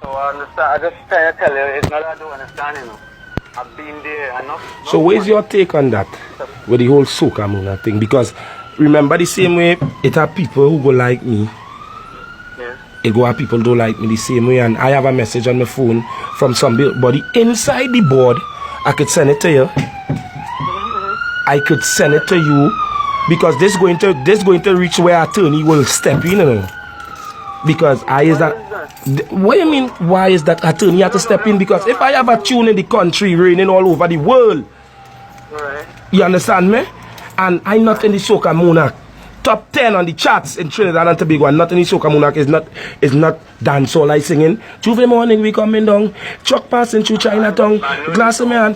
So I understand. I just try to tell you, it's not that I don't understand, you know. I've been there enough. So where's your take on that? With the whole Soca Monarch thing? Because remember the same way it have people who go like me. Yeah. It go have people who don't like me the same way. And I have a message on my phone from somebody inside the board. I could send it to you. I could send it to you. Because this going to reach where attorney will step in, you know. Because what do you mean, why is that attorney have to step in? Because if I have a tune in the country raining all over the world, Right. you understand me? And I'm not in the Soca Monarch top 10 on the charts in Trinidad and Tobago, and not in the Soca Monarch is not dancehall I singing. Tuesday morning we coming down, truck passing through Chinatown, glass of man.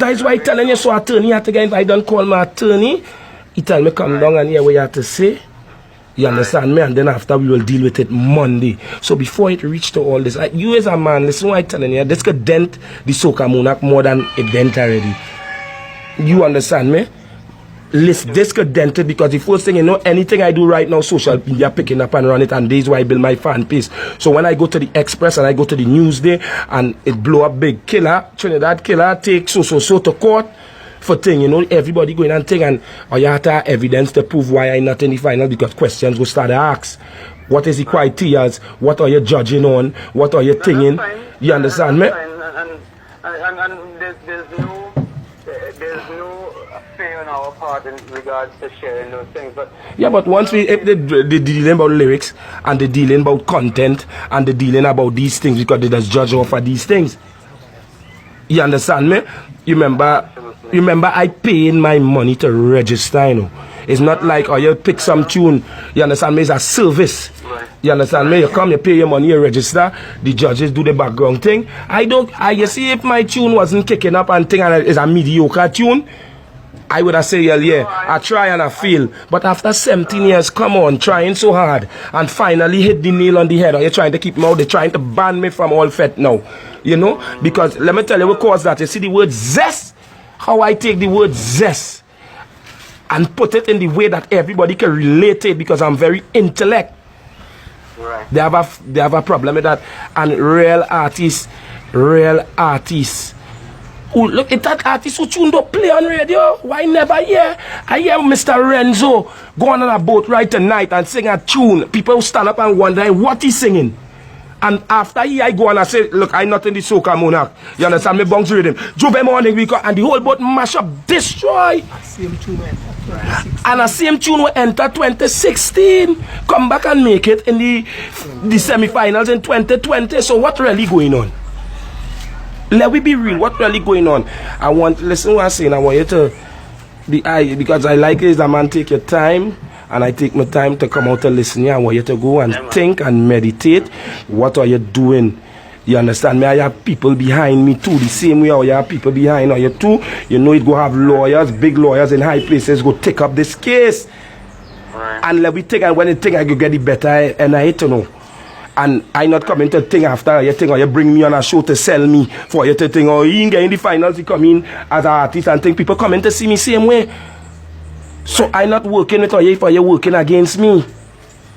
That is why I'm telling you, so attorney have to get, if I don't call my attorney, he tell me come down and hear what you have to say. You understand me? And then after we will deal with it Monday. So before it reach to all this, you as a man, listen what I'm telling you, this could dent the Soca Monarch more than it dent already. You understand me? Listen, this could dent it because the first thing you know, anything I do right now, social media picking up and run it, and this is why I build my fan base. So when I go to the Express and I go to the Newsday and it blow up big, Killa, Trinidad Killa, take so to court. For thing, you know, everybody going and thing, and you have to have evidence to prove why I'm not in the final, because questions will start to ask. What is the criteria? What are you judging on? What are you thinking? You understand me? And there's no fear on our part in regards to sharing those things. But yeah, but once if they dealing about lyrics and they dealing about content and they dealing about these things, because they just judge over these things. You understand me? You remember I paying my money to register, you know. It's not like, oh, you pick some tune, you understand me, it's a service. You understand me? You come, you pay your money, you register, the judges do the background thing. You see, if my tune wasn't kicking up and thing and it's a mediocre tune, I would have said, yeah, I try and I fail. But after 17 years, come on, trying so hard and finally hit the nail on the head. Or you're trying to keep me out, they're trying to ban me from all fet now. You know? Because let me tell you what caused that. You see the word zest? How I take the word zest and put it in the way that everybody can relate to it, because I'm very intellect. right. They have a problem with that. And real artists who look at that artist who tuned up play on radio. Why never hear? I hear Mr. Renzo going on a boat right tonight and sing a tune. People stand up and wonder what he's singing. And after I go on and say, look, I'm not in the Soca Monarch. You understand me? Bounce rhythm. Tuesday morning we come and the whole boat mash up, destroy. Same tune will enter 2016. And the same tune will enter 2016. Come back and make it in the semifinals in 2020. So what really going on? Let we be real. What really going on? Listen what I'm saying. I want you to be because I like it as a man, take your time. And I take my time to come out to listen here. I want you to go and think and meditate. What are you doing? You understand me? I have people behind me too. The same way I have people behind you too. You know it go have lawyers, big lawyers in high places go take up this case. Right. And let me think, and when you think I go get it better, and I hate to know. And I not coming to think after you think, or you bring me on a show to sell me for you to think, oh, you ain't getting the finals, you come in as an artist and think people coming to see me same way. So I'm not working with you for you working against me.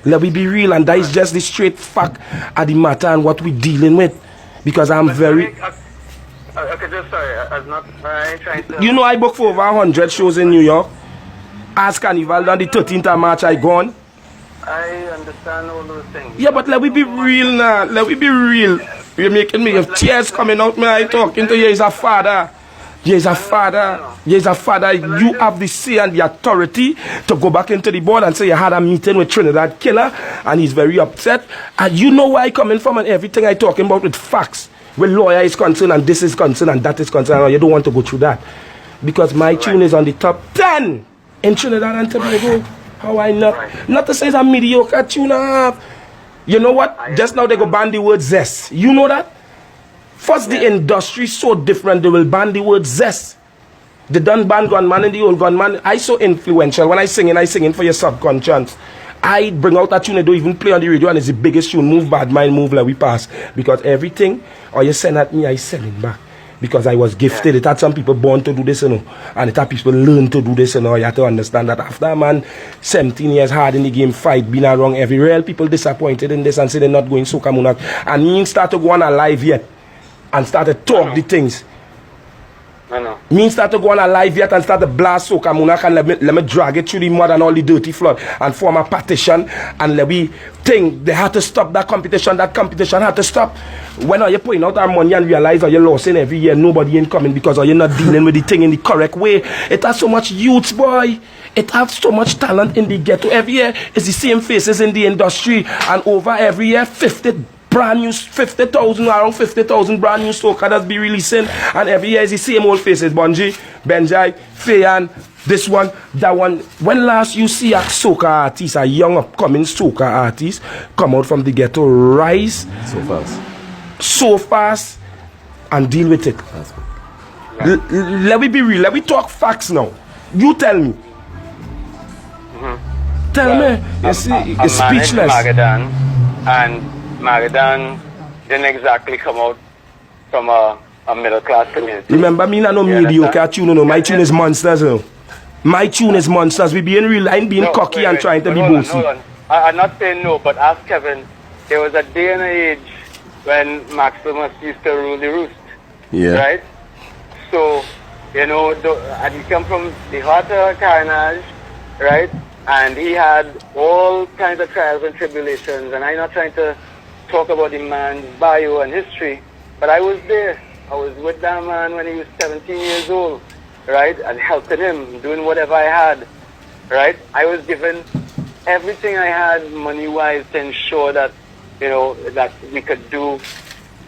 Let me be real, and that is just the straight fact of the matter and what we're dealing with. Because I'm very... Okay, just sorry, I ain't trying to... You know I booked for over 100 shows in New York. As Carnival on the 13th of March I gone. I understand all those things. Yeah, but let me be real now. Let me be real. You're making me have tears coming out when I talking to you as a father. Yes, a father. Yes, a father. You have the say and the authority to go back into the board and say you had a meeting with Trinidad Killa and he's very upset. And you know where I coming from and everything I talking about with facts. When lawyer is concerned and this is concerned and that is concerned. You don't want to go through that. Because my tune is on the top 10 in Trinidad and Tobago. How I not? Not to say it's a mediocre tune I have. You know what? Just now they go ban the word zest. You know that? First, the industry is so different, they will ban the word zest. They done ban gunman and the old gunman. I so influential. When I singing for your subconscious. I bring out that tune, I don't even play on the radio, and it's the biggest tune. Move bad mind, move like we pass. Because everything, or you send at me, I send it back. because I was gifted. It had some people born to do this, you know, and it had people learn to do this, you know. You have to understand that after a man 17 years hard in the game, fight, been around everywhere, people disappointed in this and say they're not going Soca Monarch. And me start to go on a live yet and start to talk the things. I know. Me start to go on a live yet and start to blast Soca Monarch and let me drag it through the mud and all the dirty flood and form a partition and let me think they had to stop that competition had to stop. When are you putting out our money and realize that you're losing every year, nobody ain't coming because you're not dealing with the thing in the correct way. It has so much youth, boy. It has so much talent in the ghetto. Every year it's the same faces in the industry, and over every year 50,000 around 50,000 brand new soca that's be releasing, and every year is the same old faces. Bunji, Benjai, Fayan, this one, that one. When last you see a soca artist, a young upcoming soca artist come out from the ghetto, rise so fast and deal with it? Let me be real, let me talk facts now. You tell me. Tell me. You see, it's speechless. Magadan, and Magadan didn't exactly come out from a middle class community. Remember me, no mediocre tune, no. My tune is monsters, no. My tune is monsters. We being real, I ain't being cocky and trying to be bossy. Hold on. I'm not saying no, but ask Kevin. There was a day and age when Maximus used to rule the roost. Yeah. Right? So, you know, and he come from the heart of Carnage, right? And he had all kinds of trials and tribulations. And I'm not trying to talk about the man's bio and history, but I was there. I was with that man when he was 17 years old, right? And helping him, doing whatever I had, right? I was given everything I had money-wise to ensure that, you know, that we could do,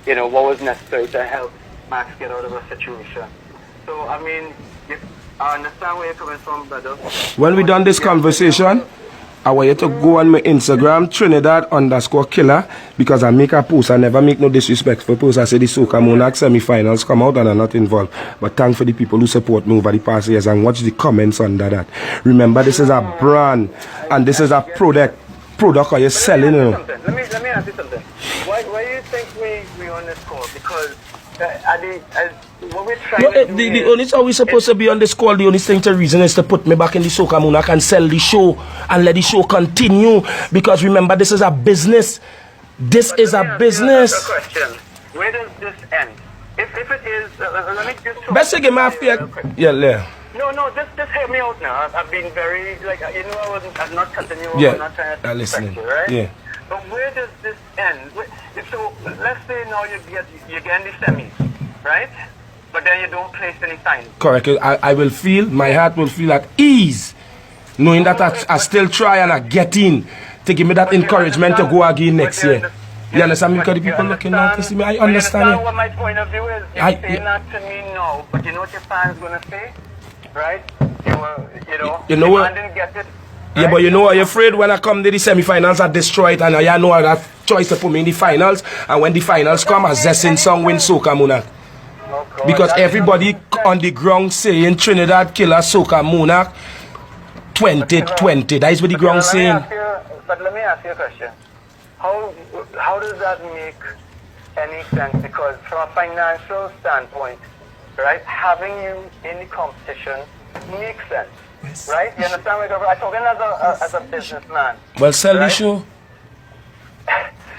you know, what was necessary to help Max get out of a situation. So, I mean, I understand where you're coming from, brother. When we done this conversation, I want you to go on my Instagram, Trinidad_Killa, because I make a post. I never make no disrespectful post. I say the Soca Monarch semi-finals come out and I'm not involved. But thanks for the people who support me over the past years and watch the comments under that. Remember, this is a brand and this is a product are you selling, you know? Let me ask you something. Why do you think we on this call? Because what we're trying to do the only time we're supposed to be on this call, the only thing to reason is to put me back in the Soca Monarch and sell the show and let the show continue. Because remember, this is a business. This is a business. A question. Where does this end? If it is, let me just... Best give me a fair... Yeah. No, just hear me out now. I've been very, like, you know, I'm not cutting you off. Yeah, I'm not trying to listening. you, right? Yeah. But where does this end? So, let's say now you get in the semis, right? But then you don't place any finals. Correct. I will feel, my heart will feel at ease, knowing that I still try and I get in, to give me that encouragement to go again next year. You understand me? Because the people looking out to see me, I understand what my point of view is. You're saying that to me now, but you know what your fans going to say? Right? You know what? Didn't get it. Yeah, but you know what? You're afraid when I come to the semi-finals, I destroy it, and I know I have choice to put me in the finals, and when the finals come, I zesting song win Soca Monarch. Because everybody on the ground saying Trinidad Killa Soca Monarch 2020. That is what the ground saying. But let me ask you a question. How does that make any sense? Because from a financial standpoint, right, having you in the competition makes sense. Yes. Right? You understand what I'm talking as a businessman. Well, sell the show.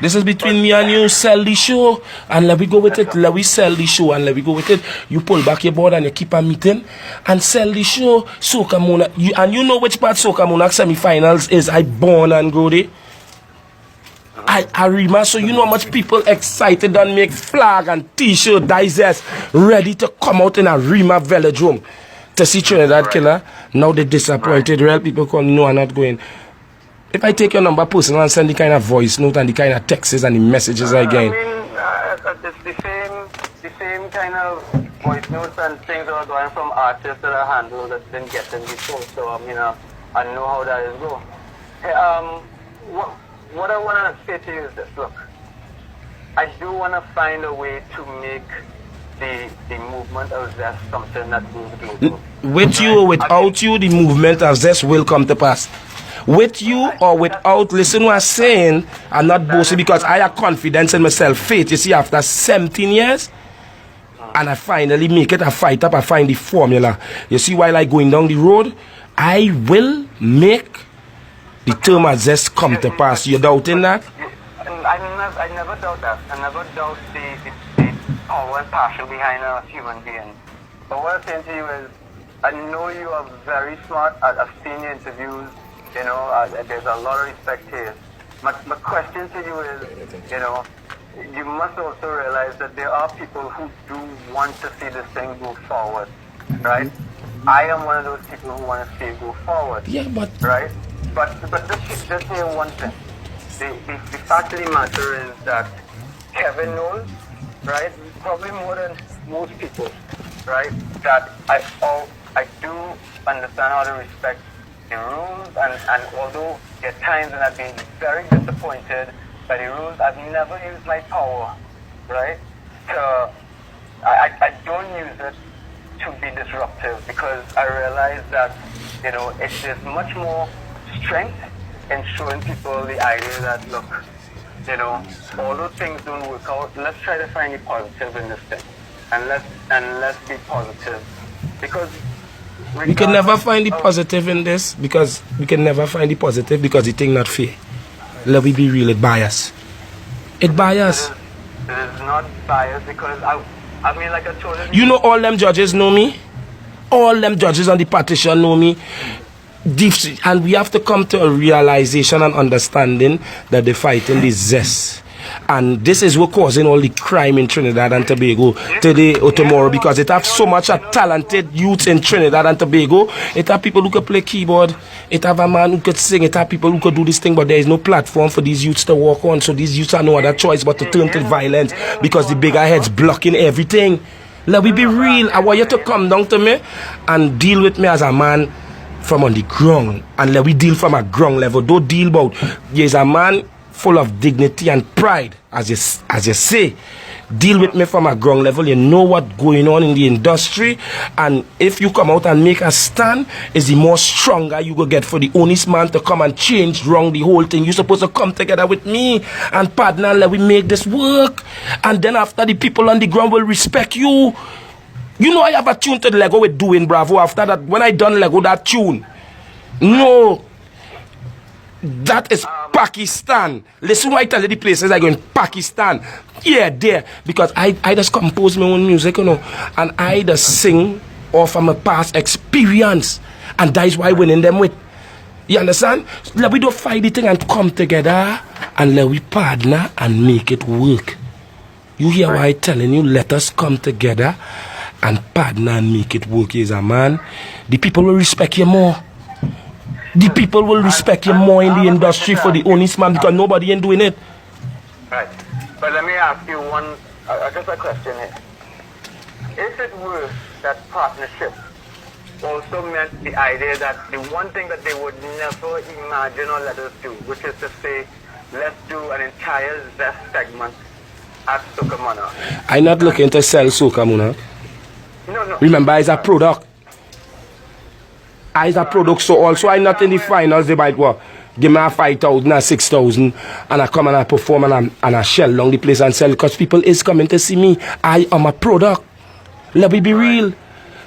This is between me and you. Sell the show and let me go with it. Let me sell the show and let me go with it. You pull back your board and you keep a meeting and sell the show. Soca Monarch. And you know which part Soca Monarch semi-finals is. I born and grow there. I remember, so you know how much people excited and make flag and t-shirt digest ready to come out in a Rima velodrome to see Trinidad Killa. Now they disappointed. Real people call me, no, I'm not going. If I take your number personal and send the kind of voice note and the kind of texts and the messages I get. I mean, it's the same kind of voice notes and things that are going from artists that I handle that didn't get them before. So, I mean, I know how that is going. Hey, what I want to say to you is this. Look, I do want to find a way to make the movement of Zest something that goes global. With you or without you, the movement of Zest will come to pass. With you or without, listen what I'm saying, I'm not boasting because I have confidence in myself. Faith, you see, after 17 years, And I finally make it, I fight up, I find the formula. You see, while I going down the road, I will make the term of zest come to pass. You doubting that? I never doubt that. I never doubt the power and passion behind a human being. But what I'm saying to you is, I know you are very smart. I've seen your interviews. You know, there's a lot of respect here. My question to you is, you know, you must also realize that there are people who do want to see this thing go forward, right? I am one of those people who want to see it go forward. Yeah, but... Right? But just hear one thing. The fact of the matter is that Kevin knows, right, probably more than most people, right, that I do understand how to respect the rules, and although there are times when I've been very disappointed by the rules, I've never used my power, right, I don't use it to be disruptive, because I realize that, you know, there's much more strength in showing people the idea that, look, you know, although things don't work out, let's try to find the positive in this thing, and let's be positive, because we can never find the positive in this, because we can never find the positive because the thing not fair. Let me be real, it bias. It bias. It is not bias, because I mean, like I told you. You know, all them judges know me. All them judges on the partition know me. And we have to come to a realization and understanding that they're fighting the zest. And this is what causing all the crime in Trinidad and Tobago today or tomorrow, because it have so much talented youth in Trinidad and Tobago. It have people who could play keyboard, it have a man who could sing, it have people who could do this thing, but there is no platform for these youths to walk on. So these youths have no other choice but to turn to violence, because the bigger heads blocking everything. Let me be real. I want you to come down to me and deal with me as a man from on the ground, and let we deal from a ground level. Don't deal about there's a man full of dignity and pride, as you say. Deal with me from a ground level. You know what's going on in the industry, and if you come out and make a stand, is the more stronger you go get for the honest man to come and change wrong the whole thing. You're supposed to come together with me and partner, and let we make this work, and then after the people on the ground will respect you. You know, I have a tune to the Lego with doing Bravo. After that, when I done Lego that tune, no, that is Pakistan. Listen, I tell you the places I go in Pakistan. Yeah, there, because I just compose my own music, you know, and I just sing off of my past experience, and that is why I winning them with. You understand? Let we don't fight the thing and come together, and let we partner and make it work. You hear what I telling you? Let us come together and partner and make it work. As a man, the people will respect you more. The people will respect you more in the industry for the honest man, because nobody ain't doing it. Right. But let me ask you just a question here. If it were that partnership also meant the idea that the one thing that they would never imagine or let us do, which is to say, let's do an entire zest segment at Soca Monarch. I'm not looking to sell Soca Monarch. No. Remember, it's a product. It's a product, so also I'm not in the finals. They might give me a 5,000 or 6,000, and I come and I perform and I shell down the place and sell, because people is coming to see me. I am a product. Let me be real.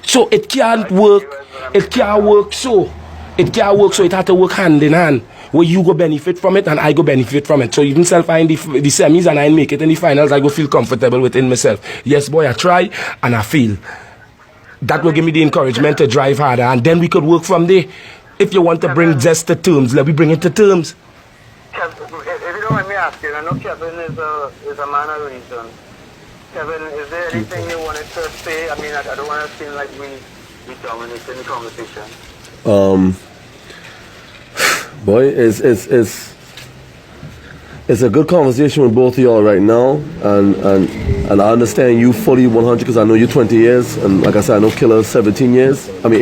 So it can't work. It can't work so. It can't work so. It has to work hand in hand, where you go benefit from it and I go benefit from it. So even self I in the semis and I make it in the finals, I go feel comfortable within myself. Yes, boy, I try and I feel. That will give me the encouragement to drive harder, and then we could work from there. If you want to bring zest to terms, let me bring it to terms. Kevin, if you don't mind me asking, I know Kevin is a man of reason. Kevin, is there anything you wanted to say? I mean, I don't want to seem like we dominate in the conversation. Boy, it's a good conversation with both of y'all right now, and I understand you fully 100, because I know you 20 years, and like I said, I know Killa 18 years. I'm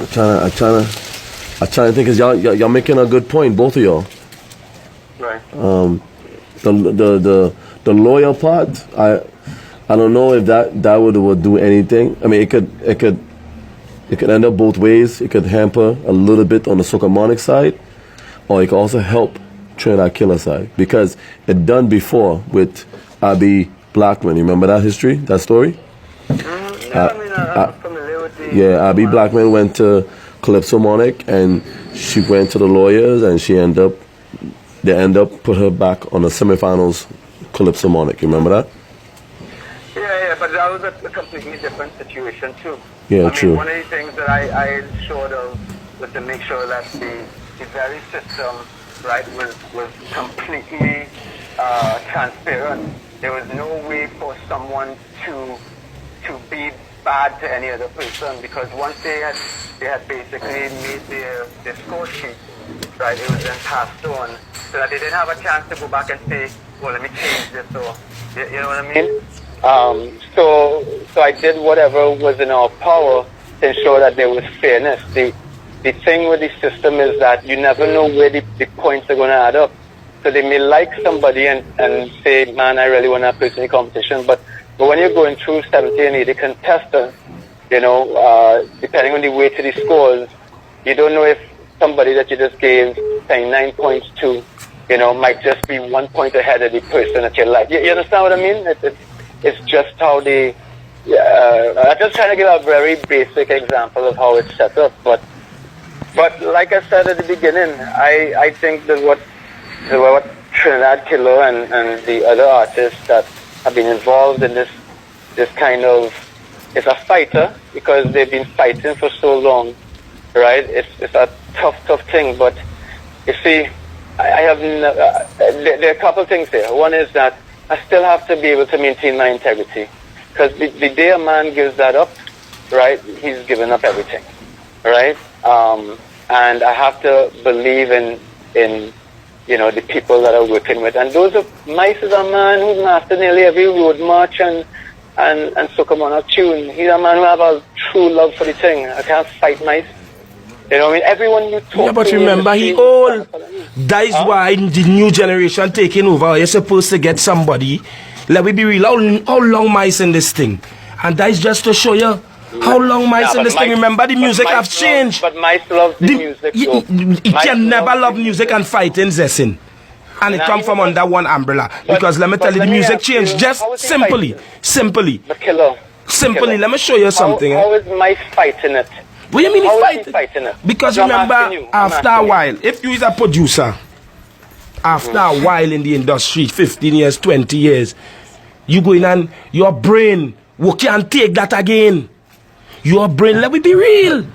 trying to think, because y'all making a good point, both of y'all. Right. The lawyer part, I don't know if that would do anything. I mean, it could end up both ways. It could hamper a little bit on the Soca Monarch side, or it could also help Trinidad Killa side, because it done before with Abby Blackman. You remember that history, that story? I'm familiar with the... Yeah, Abby Blackman went to Calypso Monarch and she went to the lawyers and they end up put her back on the semifinals Calypso Monarch. You remember that? Yeah, but that was a completely different situation too. Yeah, true. One of the things that I ensured of was to make sure that the very system, right, was completely transparent. There was no way for someone to be bad to any other person, because once they had basically made their score sheet, right, it was then passed on, so that they didn't have a chance to go back and say, well, let me change this, or you know what I mean? So I did whatever was in our power to ensure that there was fairness. The thing with the system is that you never know where the points are going to add up. So they may like somebody and say, man, I really want that person in competition, but when you're going through 70 and 80 contestants, you know, depending on the weight of the scores, you don't know if somebody that you just gave, say, 9 points to, you know, might just be 1 point ahead of the person that you like. You understand what I mean? It's just how they... I'm just trying to give a very basic example of how it's set up. But like I said at the beginning, I think that what Trinidad Killa and the other artists that have been involved in this kind of... It's a fighter, because they've been fighting for so long, right? It's a tough thing, but you see, there are a couple things here. One is that I still have to be able to maintain my integrity, because the day a man gives that up, right, he's given up everything, right? And I have to believe in you know, the people that I'm working with. And those are, Mice is a man who's mastered nearly every road march and Soca Monarch tune. He's a man who have a true love for the thing. I can't fight Mice. You know what I mean? Everyone you talk to... Yeah, but remember, he old. That is why the new generation taking over. You're supposed to get somebody. Let me be real. How long Mice in this thing? And that is just to show you how long Mice in this thing. Remember, the music have changed. But Mice loves the music. He can never love music and fighting Zessin. And it come from under one umbrella. Because let me tell you, the music changed. Just simply. Simply, let me show you something. How is Mice fighting it? What do you mean he's fighting it? Because remember, after a while, if you is a producer, after a while in the industry, 15 years, 20 years, you go in and your brain, we can't take that again. Your brain, let me be real.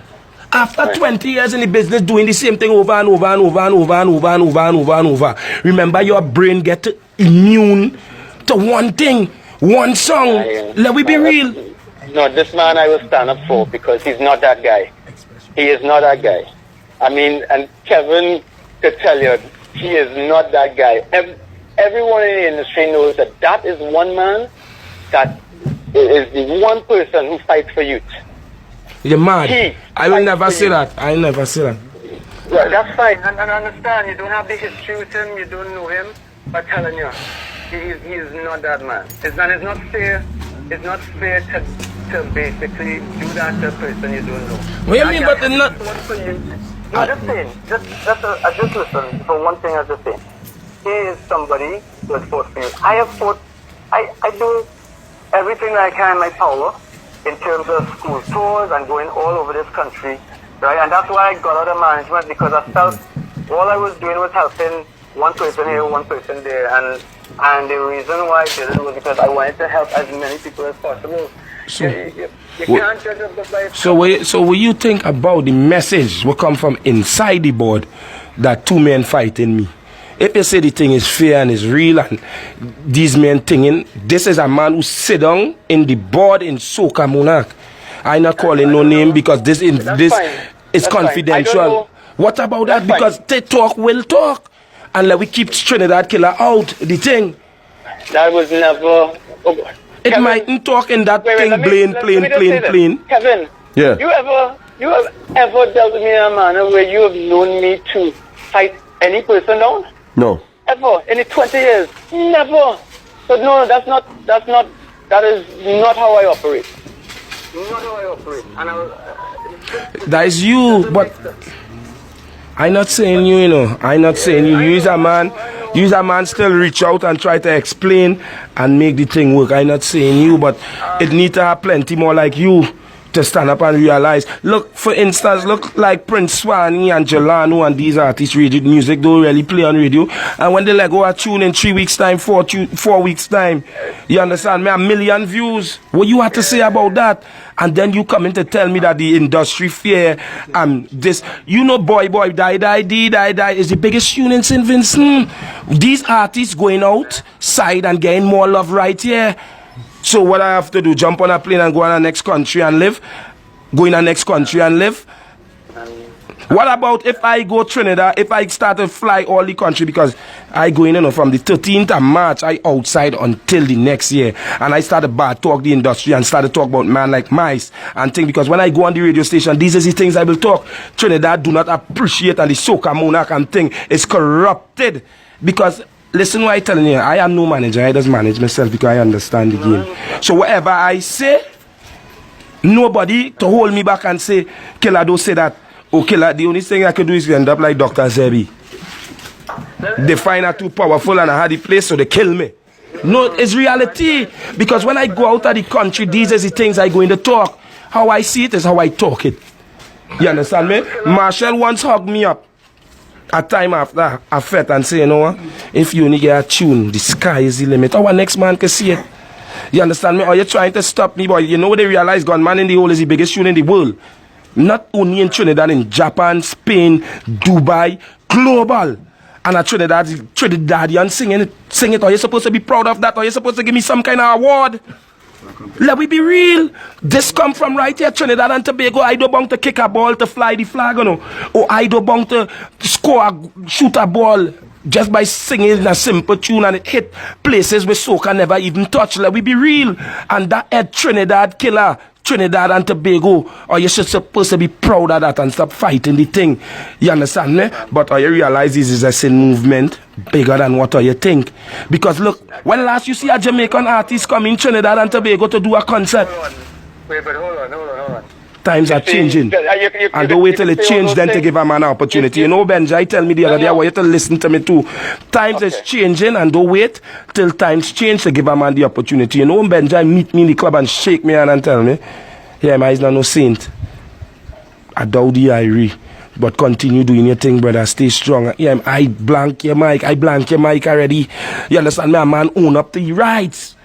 After 20 years in the business, doing the same thing over and over and over and over and over and over and over and over, remember your brain get immune to one thing, one song. Let me be real. No, this man I will stand up for, because he's not that guy. He is not that guy. I mean, and Kevin could tell you, he is not that guy. Everyone in the industry knows that is one man that is the one person who fights for youth. You're mad. I will never say that. I will never say that. Well, that's fine. And I understand, you don't have the history with him, you don't know him, but I'm telling you, he is not that man. It's not fair. It's not fair to basically do that to a person you don't know. What do you mean, but not... No, just saying. Just listen for one thing. I just saying. He is somebody who has fought for you. I have fought. I do everything I can in my power in terms of school tours and going all over this country, right? And that's why I got out of management, because I felt all I was doing was helping one person here, one person there, and the reason why I did it was because I wanted to help as many people as possible. So, you can't judge a book by its so what you think about the message will come from inside the board that two men fighting me? If you say the thing is fair and is real and these men thinking, this is a man who sit down in the board in Soca Monarch. I'm not calling no name because this is confidential. What about that? Because they talk will talk. And let we keep Trinidad Killa out the thing. That was never... It Kevin, mightn't talk in that thing, plain. Kevin, yeah. You have ever dealt with me in a manner where you have known me to fight any person down? No. Ever in the 20 years? Never. So no, that is not how I operate. Not how I operate. And that is you, but I'm not saying you, I'm not saying you. You is a man. Use a man still reach out and try to explain and make the thing work. I'm not saying you, but it need to have plenty more like you to stand up and realize. Look, for instance, look like Prince Swanee and Jelano and these artists, radio music don't really play on radio. And when they let go a tune in 3 weeks time, 4 weeks time, you understand me, 1 million views. What you have to say about that? And then you come in to tell me that the industry fear and this, you know, boy, die is the biggest tune in St. Vincent. These artists going outside and getting more love right here. So what I have to do, jump on a plane and go in the next country and live? Go in the next country and live? What about if I go Trinidad, if I start to fly all the country, because I go in, you know, from the 13th of March, I outside until the next year. And I started to talk the industry and started to talk about man like mice and things, because when I go on the radio station, these are the things I will talk. Trinidad do not appreciate, and the Soca Monarch and thing is corrupted. Because listen what I'm telling you, I am no manager, I just manage myself because I understand the game. So whatever I say, nobody to hold me back and say, Killa, don't say that. Oh, Killa, the only thing I could do is end up like Dr. Zebi. They find her too powerful and I had the place, so they kill me. No, it's reality. Because when I go out of the country, these are the things I go in to talk. How I see it is how I talk it. You understand me? Marshall once hugged me up a time after a fete and say, you know what, if you only get a tune, the sky is the limit. Our next man can see it. You understand me? Or you're trying to stop me, boy. You know they realize Gunman in the Hole is the biggest tune in the world. Not only in Trinidad, in Japan, Spain, Dubai, global. And a Trinidadian sing it. Are you supposed to be proud of that? Are you supposed to give me some kind of award? Let we be real. This come from right here, Trinidad and Tobago. I don't want to kick a ball to fly the flag, you know. Or I don't want to shoot a ball just by singing a simple tune and it hit places where soca never even touched. Let we be real. And that head Trinidad Killa, Trinidad and Tobago, or you should supposed to be proud of that and stop fighting the thing. You understand me? But you realize this is a sin movement bigger than what you think. Because look, when last you see a Jamaican artist come in Trinidad and Tobago to do a concert? Wait, but hold on. Times are changing. And don't wait till it change then to give a man an opportunity. You know, Benji, tell me the other day, I want you to listen to me too. Times is changing and don't wait till times change to give a man the opportunity. You know, Benji, meet me in the club and shake me hand and tell me, yeah, man, he's not no saint. I doubt the Irie. But continue doing your thing, brother. Stay strong. Yeah, I blank your mic already. You understand me? A man own up to your rights.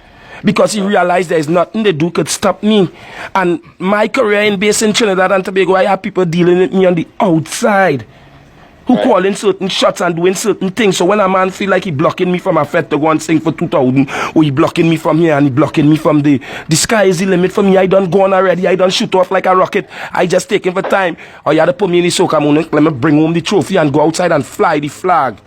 Because he realized there's nothing they do could stop me. And my career in base in Trinidad and Tobago, I have people dealing with me on the outside who calling certain shots and doing certain things. So when a man feel like he blocking me from a fete to go and sing for 2,000, or he blocking me from here and he blocking me from the sky is the limit for me. I done gone already. I done shoot off like a rocket. I just taking for time. Or you had to put me in the Soca Monarch, let me bring home the trophy and go outside and fly the flag.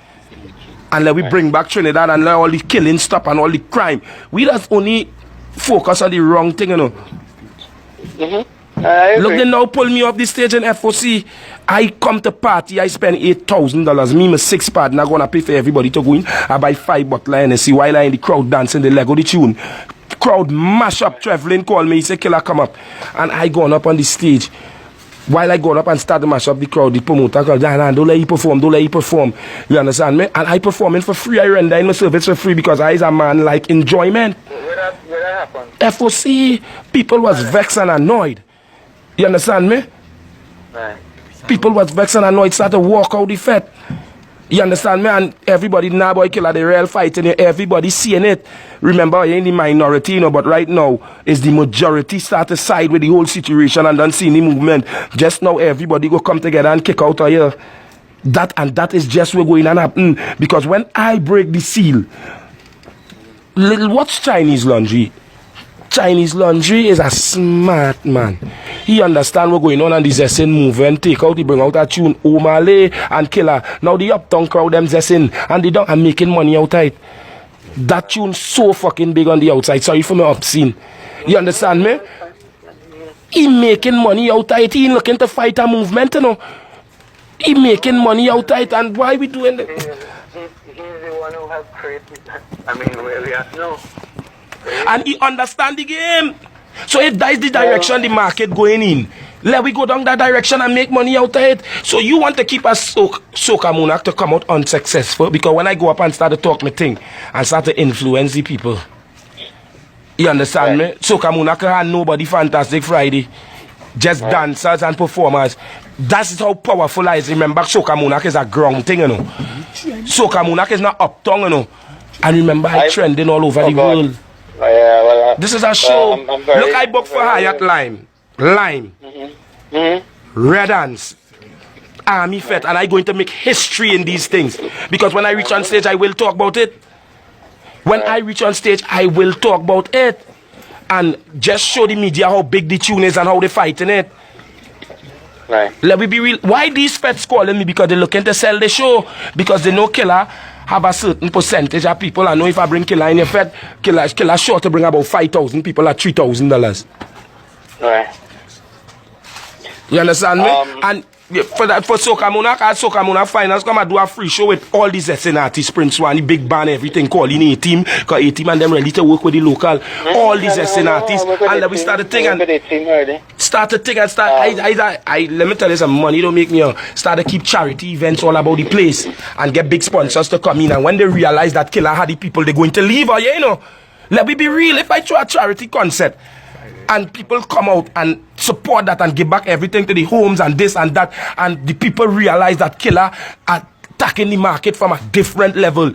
And let we bring back Trinidad and let all the killing stop and all the crime. We just only focus on the wrong thing, you know. Look, they now pull me off the stage in FOC. I come to party, I spend $8,000. Me, my 6 partner, I'm gonna pay for everybody to go in. I buy 5 bottles of Hennessy while I in the crowd dancing the Lego, the tune. Crowd mash up, Trevlin call me, he say, Killa, come up. And I gone up on the stage. While I go up and start to mash up the crowd, the promoter called, don't let you perform. You understand me? And I performing for free. I render in my service for free because I is a man like enjoyment. Where that happened? FOC, people was vexed and annoyed. You understand me? Right. People was vexed and annoyed, started to walk out the fete. You understand me? And everybody now, boy, Killa, the real fighting, everybody seeing it. Remember, you're in the minority, you know, but right now, is the majority start to side with the whole situation and don't see the movement. Just now, everybody go come together and kick out of here. That is just what's going to happen. Because when I break the seal, what's Chinese laundry? Chinese laundry is a smart man. He understand what's going on and the Zessin movement. Take out, he bring out a tune, O'Malley and Killa. Now the uptown crowd, them Zessin, and they don't are making money outside. That tune so fucking big on the outside. Sorry for my obscene. You understand me? He making money outside. He ain't looking to fight a movement, you know. He making money outside, and why we doing it? He's the one who has created, where we are now. And he understand the game. So if that is the direction the market going in, let we go down that direction and make money out of it. So you want to keep a Soca Monarch to come out unsuccessful? Because when I go up and start to talk my thing and start to influence the people, you understand me? Soca Monarch had nobody Fantastic Friday. Just dancers and performers. That's how powerful I is. Remember, Soca Monarch is a ground thing, you know. Soca Monarch is not uptown, you know. And remember, I trending all over the world. This is a show. Look, I booked for Hyatt Lime. Red Ants. Army Fete. And I'm going to make history in these things. Because when I reach on stage, I will talk about it. When I reach on stage, I will talk about it. And just show the media how big the tune is and how they fighting it. Right. Let me be real. Why these feds calling me? Because they're looking to sell the show. Because they know Killa have a certain percentage of people. I know if I bring Killa in your fed, Killa sure to bring about 5,000 people at $3,000. Right. You understand me? And for Soca Monarch, at Soca Monarch Finals, come and do a free show with all these SN artists, Prince One, the big band, everything, calling A-Team, because A-Team and them ready to work with the local, all these SN artists, and then we start to think and let me tell you some money don't make me start to keep charity events all about the place and get big sponsors to come in, and when they realize that Killa had the people, they're going to leave, or you know, let me be real, if I throw a charity concept, and people come out and support that and give back everything to the homes and this and that, and the people realize that Killa are attacking the market from a different level,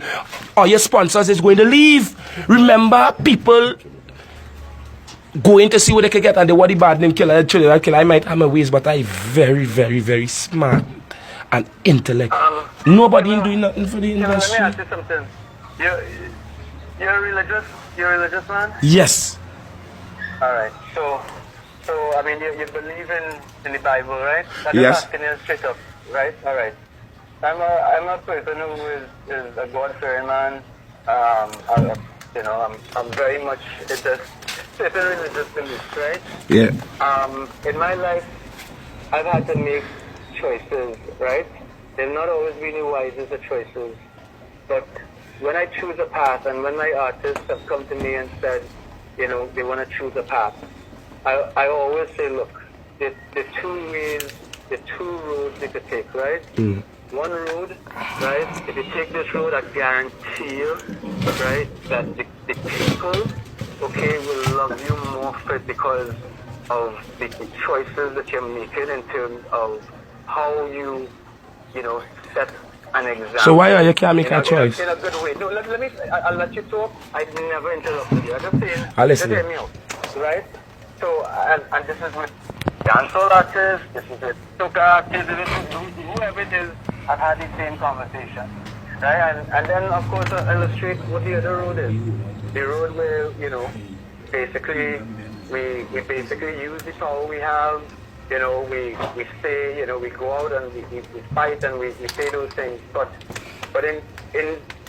or your sponsors is going to leave. Remember, people going to see what they can get, and they want the bad name Killa. I might have my ways, but I very, very, very smart and intellect. Nobody in doing nothing for the industry. Let me ask you something. You're religious? You're a religious man? Yes. All right. So I mean, you believe in the Bible, right? I'm Yes. asking you straight up, right? All right. I'm a person who is a God-fearing man. I'm very much into certain religious beliefs, right? Yeah. In my life, I've had to make choices, right? They've not always been the wisest of choices, but when I choose a path, and when my artists have come to me and said, you know, they want to choose a path, I always say, look, the two roads they could take, right? One road, right? If you take this road, I guarantee you, right, that the people, okay, will love you more for it because of the choices that you're making in terms of how you know, set an example. So why are you can't make a choice? In a good way. No, I'll let you talk. I never interrupted you. I'm just saying, I'll listen. just hear me out, right? So, and this is with dancehall artists, this is with soca artists, whoever it is, I've had the same conversation, right? And then, of course, I'll illustrate what the other road is. The road where, you know, basically, we basically use the power we have. You know, we say, you know, we go out and we fight and we say those things. But in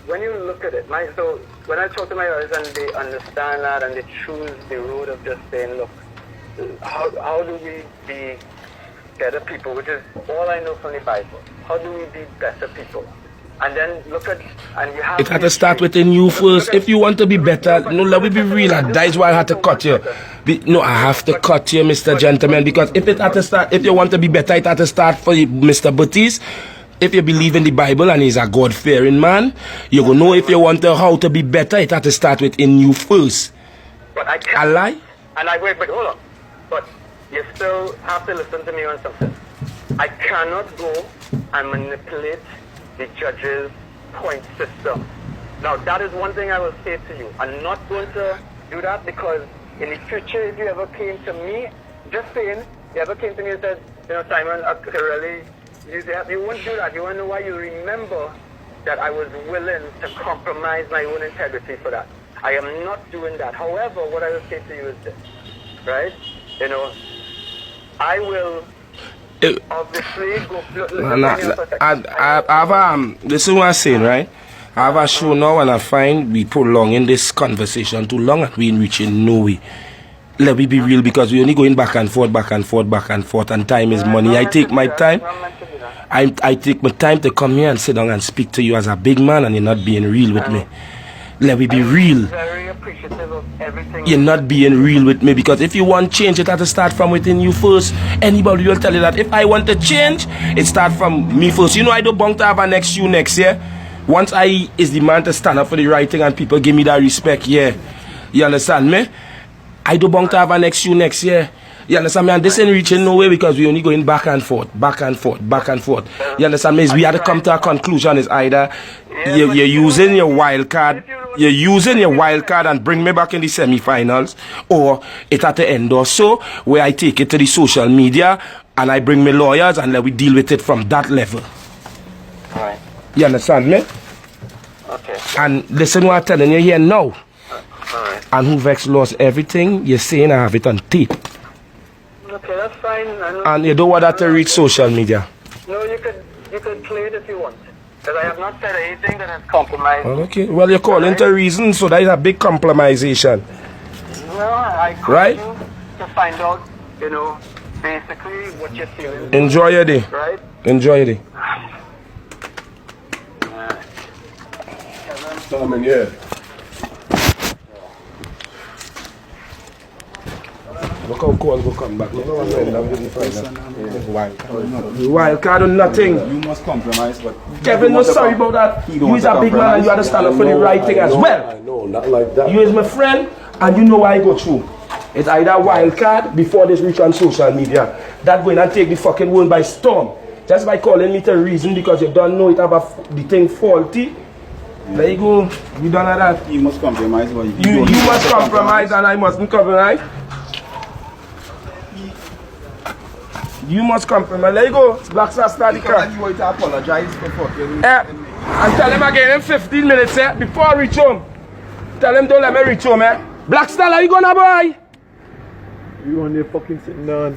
when you look at it, so when I talk to my artists and they understand that and they choose the road of just saying, look, how do we be better people, which is all I know from the Bible. How do we be better people? And then look at, and you have it had to start within you first. If you want to be better, no, let me be real. That is why I had to cut you. No, I have to cut you, Mr. Gentleman, because if it had to start, if you want to be better, it had to start for you, Mr. Butties. If you believe in the Bible and he's a God-fearing man, you will know if you want to how to be better, it had to start within you first. But I can't. I lie? And I wait, but hold on. But you still have to listen to me on something. I cannot go and manipulate the judge's point system. Now, that is one thing I will say to you. I'm not going to do that because in the future, if you ever came to me, just saying, you ever came to me and said, you know, Simon, really, you wouldn't do that. You want to know why? You remember that I was willing to compromise my own integrity for that. I am not doing that. However, what I will say to you is this, right? You know, I will obviously go. This is what I'm saying, right? I have a show now and I find we prolong in this conversation too long and we ain't reaching nowhere. Let me be real, because we only going back and forth, and time is money. I take my time. I take my time to come here and sit down and speak to you as a big man, and you're not being real with me. Let me be real. Very appreciative of everything. You're not being real with me, because if you want change, it has to start from within you first. Anybody will tell you that if I want to change, it starts from me first. You know, I don't bunk to have a next you next year. Once I is the man to stand up for the right thing and people give me that respect, yeah. You understand me? I don't bunk to have a next you next year. You understand me? And this ain't reaching nowhere because we only going back and forth, back and forth, back and forth. You understand me? We had to come to a conclusion. Is either you're using your wild card, and bring me back in the semi-finals, or it had to end or so, where I take it to the social media and I bring my lawyers and let we deal with it from that level. Alright. You understand me? Okay. And listen what I'm telling you here now. Alright. And who vex lost everything, you're saying I have it on tape. Okay, that's fine. And you don't want that to reach social media. No, you could play it if you want. Because I have not said anything that has compromised. Okay, well, you're calling to reason, so that is a big compromisation. No, I called Right? you to find out, you know, basically what you're feeling. Enjoy your day. Right? Enjoy your day. Simon, yeah. Look how cold will come back. Wild card or nothing. You must compromise, but Kevin, no sorry about that. You is a big man and you understand for the right thing as well. I know, not like that. You is my friend and you know what I go through. It's either wild card before this reach on social media. That going and take the fucking world by storm. Just by calling me to reason because you don't know it about the thing faulty. There you go. You don't know that. you must compromise. But You must compromise and I mustn't compromise. You must compromise. There you go. Black Star start the car. You want to apologize for fucking. And tell him again in 15 minutes before I reach home. Tell him don't let me reach home. Black Star, are you gonna buy? You on there fucking sitting down.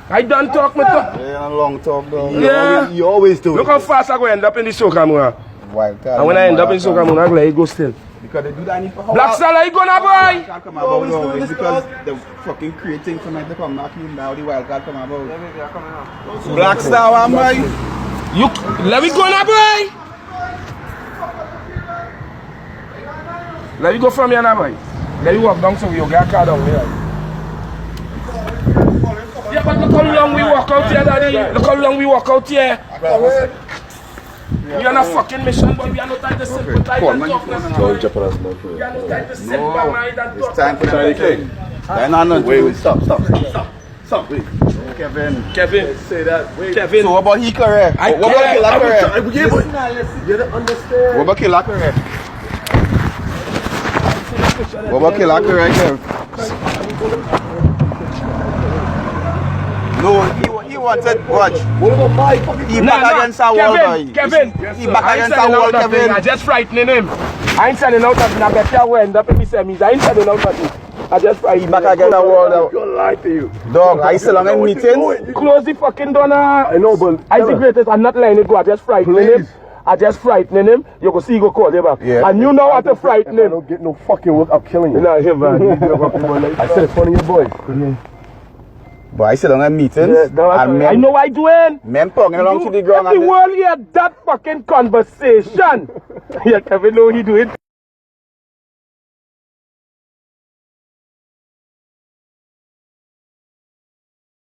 I done talk my talk. Yeah, long talk though. Yeah. You always do Look it. how fast I go end up in the Soca Monarch. Wild card. And when I end up in Soca Monarch, let it go still. Because they do that for how Black Star, are you gonna buy? can't come about now, it's because the fucking creating tonight to come knock you now the wild card come about. Black Star one boy. You let me go now, boy. Let me go from here now, boy. Let me walk down so you get a car down here. Yeah, but look how long we walk out here, daddy. Look how long we walk out here. We are on a fucking mission, but we are not trying to sympathize and talk now. Don't jeopardize my We career. are not trying to sympathize and talk. It's time for the king. Wait, stop, wait. Kevin. Kevin, Say that, wait. Kevin. So what about he career? I What about care. Killa career? You don't understand. What about Killa career? What about Killa career, Kev? No, he wanted, watch. What about my fucking... He back against our wall, boy. Kevin, He back against our wall, Kevin. I just frightening him. I ain't selling out nothing. I bet you will end up in the semis. I ain't selling out nothing. I just frightening Back against our wall now. I'm gonna lie to you. Dog, I still on in meetings. Close the fucking door now. I know, but... I the greatest. I'm not letting it go. I just frightening him. I just frightening him. You go see, you go call him back. Yeah. And you know how to frighten I him. don't get no fucking work, I'm killing you. Nah, him, man. I said it's funny, your boy. But I still on in meetings. Yeah, no, And I know what I'm doing. men ponging along to the ground. Every world hear that fucking conversation. Yeah, Kevin know he do it.